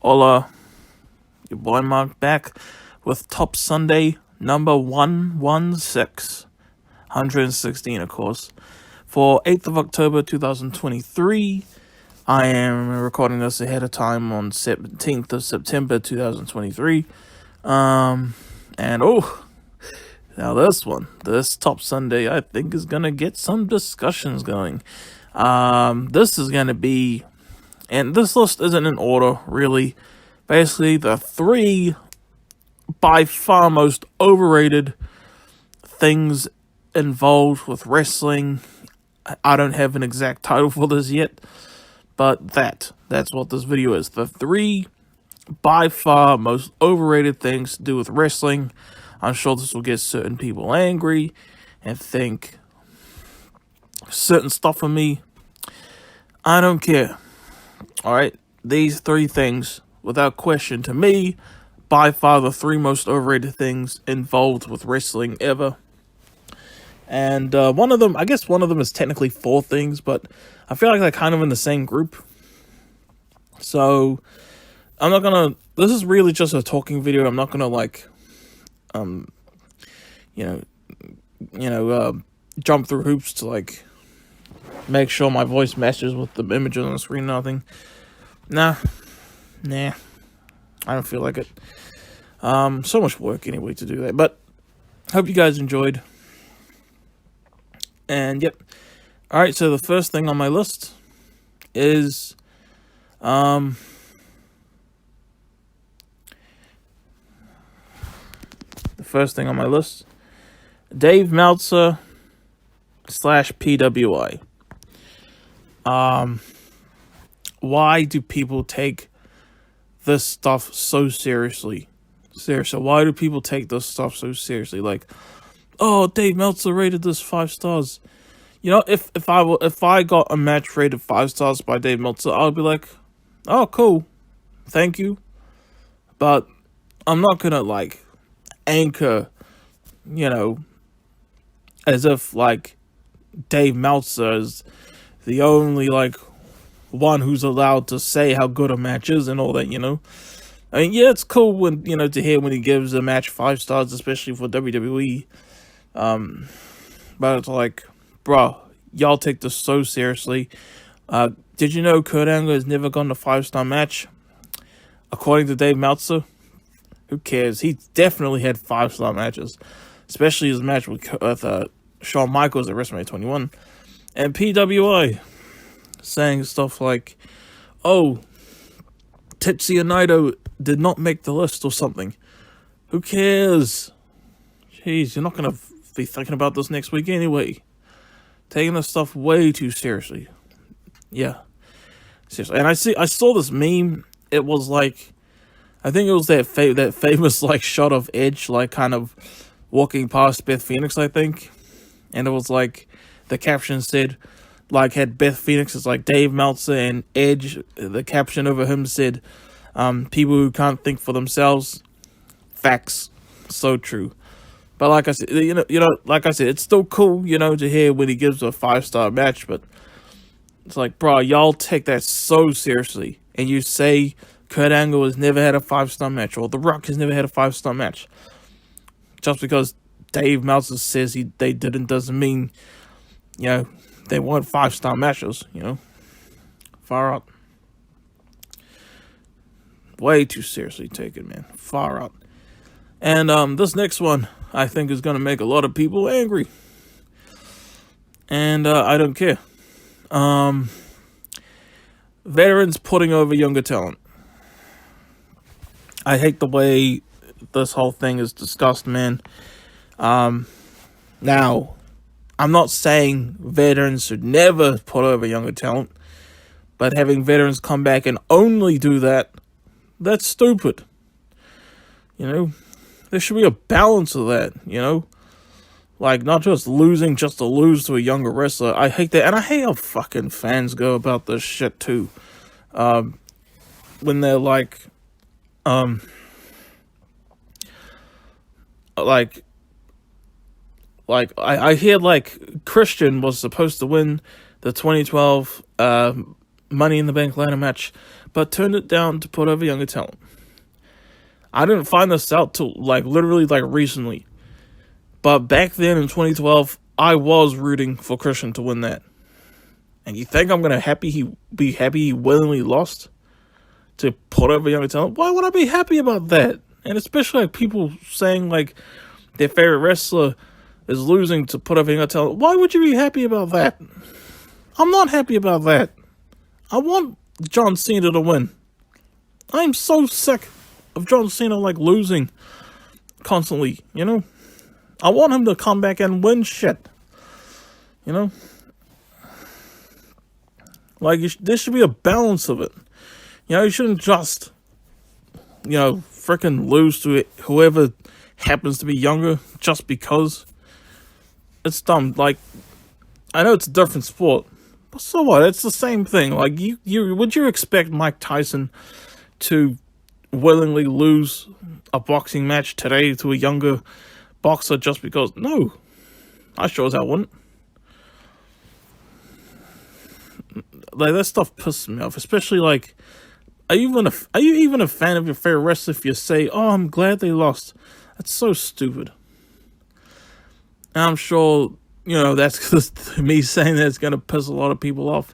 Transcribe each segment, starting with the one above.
Hola, your boy Mark back with Top Sunday number 116, 116 of course, for 8th of October 2023. I am recording this ahead of time on 17th of September 2023. And now this Top Sunday, I think is gonna get some discussions going. This is gonna be, and this list isn't in order, really. Basically, the three by far most overrated things involved with wrestling. I don't have an exact title for this yet, but that's what this video is. The three by far most overrated things to do with wrestling. I'm sure this will get certain people angry and think certain stuff for me. I don't care. Alright, these three things, without question, to me, by far the three most overrated things involved with wrestling ever. And one of them is technically four things, but I feel like they're kind of in the same group. So, I'm not gonna, this is really just a talking video. I'm not gonna jump through hoops to make sure my voice matches with the image on the screen and nothing. Nah, I don't feel like it. So much work anyway to do that, but hope you guys enjoyed. And yep, alright, so the first thing on my list is, Dave Meltzer / PWI. Why do people take this stuff so seriously? Seriously, why do people take this stuff so seriously? Like, oh, Dave Meltzer rated this 5 stars. You know, if I got a match rated 5 stars by Dave Meltzer, I'd be like, oh, cool, thank you. But I'm not gonna anchor, as if Dave Meltzer is the only one who's allowed to say how good a match is and all that, I mean, yeah, it's cool when, to hear when he gives a match 5 stars, especially for WWE. But it's bruh, y'all take this so seriously. Did you know Kurt Angle has never gone to 5-star match? According to Dave Meltzer, who cares? He definitely had 5-star matches, especially his match with Shawn Michaels at WrestleMania 21. And PWI saying stuff like, oh, Tetsuya Naito did not make the list or something. Who cares? Jeez, you're not going to be thinking about this next week anyway. Taking this stuff way too seriously. Yeah. Seriously. And I saw this meme. It was I think it was that famous shot of Edge kind of walking past Beth Phoenix, I think. And it was the caption said, had Beth Phoenix as Dave Meltzer and Edge. The caption over him said, people who can't think for themselves. Facts. So true. But like I said, it's still cool, to hear when he gives a 5-star match, but it's bro, y'all take that so seriously. And you say Kurt Angle has never had a 5-star match, or The Rock has never had a 5-star match. Just because Dave Meltzer says they didn't doesn't mean, they weren't 5-star matches, Far out. Way too seriously taken, man. Far out. And this next one, I think, is going to make a lot of people angry. And I don't care. Veterans putting over younger talent. I hate the way this whole thing is discussed, man. Now, I'm not saying veterans should never put over younger talent, but having veterans come back and only do that, that's stupid. There should be a balance of that, not just losing just to lose to a younger wrestler. I hate that, and I hate how fucking fans go about this shit too. When they're I hear Christian was supposed to win the 2012 Money in the Bank ladder match, but turned it down to put over younger talent. I didn't find this out till literally recently. But back then in 2012, I was rooting for Christian to win that. And you think I'm gonna be happy he willingly lost to put over younger talent? Why would I be happy about that? And especially people saying their favorite wrestler is losing to put over younger talent. Why would you be happy about that? I'm not happy about that. I want John Cena to win. I'm so sick of John Cena losing constantly, I want him to come back and win shit. There should be a balance of it. You shouldn't just, freaking lose to whoever happens to be younger just because. It's dumb. I know it's a different sport, but so what? It's the same thing. Would you expect Mike Tyson to willingly lose a boxing match today to a younger boxer just because? No, I sure as hell wouldn't. That stuff pisses me off, especially are you even a fan of your favorite wrestler if you say, "Oh, I'm glad they lost"? That's so stupid. And I'm sure that's because me saying that's gonna piss a lot of people off.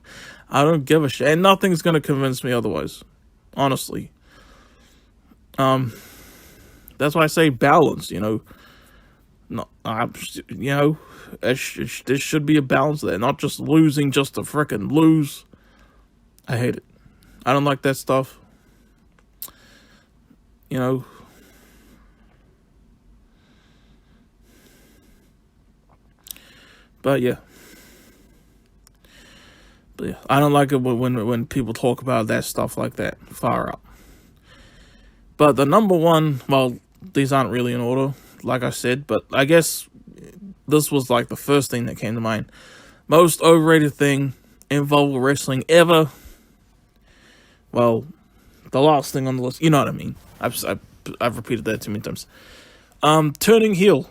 I don't give a shit, and nothing's gonna convince me otherwise. Honestly, that's why I say balance. No, there should be a balance there, not just losing just to frickin' lose. I hate it. I don't like that stuff. But yeah, I don't like it when people talk about that stuff like that. Far out. But the number one, well, these aren't really in order, like I said, but I guess this was the first thing that came to mind. Most overrated thing involved with wrestling ever. Well, the last thing on the list, you know what I mean. I've repeated that too many times. Turning heel.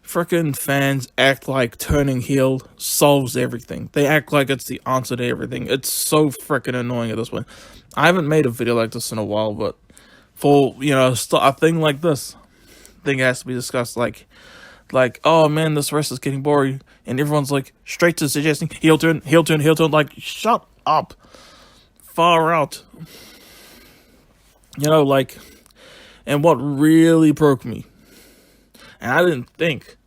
Frickin' fans act like turning heel solves everything. They act like it's the answer to everything. It's so frickin' annoying at this point. I haven't made a video like this in a while, but for, a thing like this, I think it has to be discussed oh man, this wrestler's getting boring, and everyone's straight to suggesting heel turn, shut up. Far out. And what really broke me, and I didn't think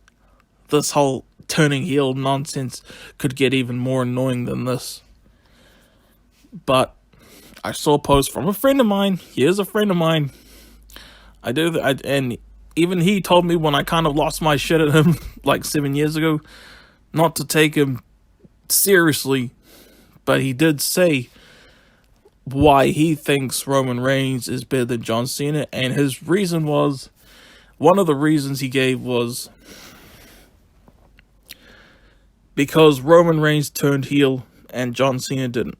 this whole turning heel nonsense could get even more annoying than this, but I saw a post from a friend of mine. He is a friend of mine. And even he told me when I kind of lost my shit at him 7 years ago, not to take him seriously, but he did say why he thinks Roman Reigns is better than John Cena, and his reason was, one of the reasons he gave was because Roman Reigns turned heel and John Cena didn't.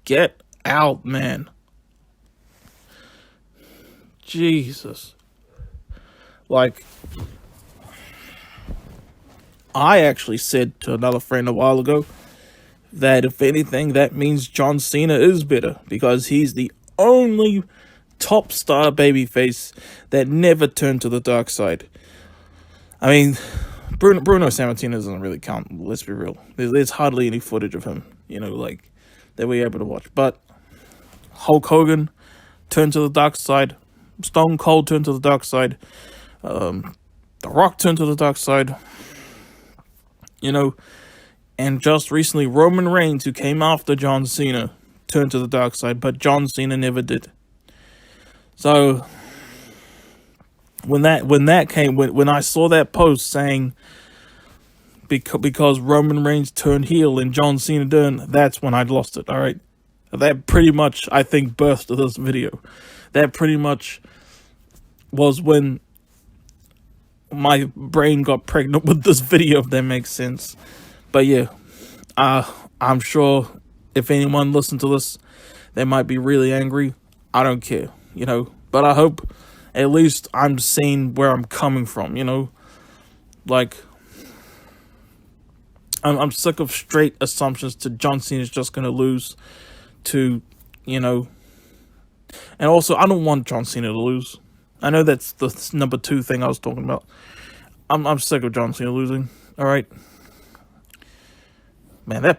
Get out, man. Jesus. I actually said to another friend a while ago that if anything, that means John Cena is better because he's the only top star babyface that never turned to the dark side. I mean, Bruno Sammartino doesn't really count, let's be real. There's hardly any footage of him, that we're able to watch. But Hulk Hogan turned to the dark side. Stone Cold turned to the dark side. The Rock turned to the dark side. And just recently, Roman Reigns, who came after John Cena, turned to the dark side, but John Cena never did. So when I saw that post saying because Roman Reigns turned heel and John Cena didn't, that's when I'd lost it. All right, that pretty much I think birthed this video. That pretty much was when my brain got pregnant with this video, if that makes sense. But yeah, I'm sure if anyone listened to this, they might be really angry. I don't care, but I hope at least I'm seeing where I'm coming from, I'm sick of straight assumptions to John Cena's just going to lose to, you know. And also, I don't want John Cena to lose. I know that's the number 2 thing I was talking about. I'm sick of John Cena losing. All right, man.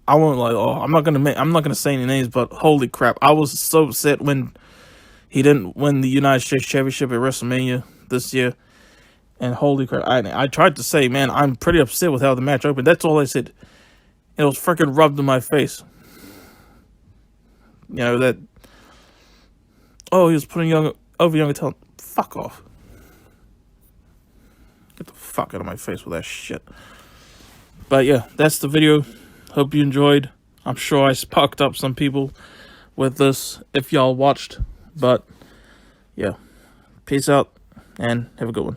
I won't like. Oh, I'm not gonna say any names, but holy crap, I was so upset when he didn't win the United States Championship at WrestleMania this year. And holy crap, I tried to say, man, I'm pretty upset with how the match opened. That's all I said. It was freaking rubbed in my face. You know that. Oh, he was putting over younger talent. Fuck off. Get the fuck out of my face with that shit. But yeah, that's the video. Hope you enjoyed. I'm sure I sparked up some people with this if y'all watched. But yeah, peace out and have a good one.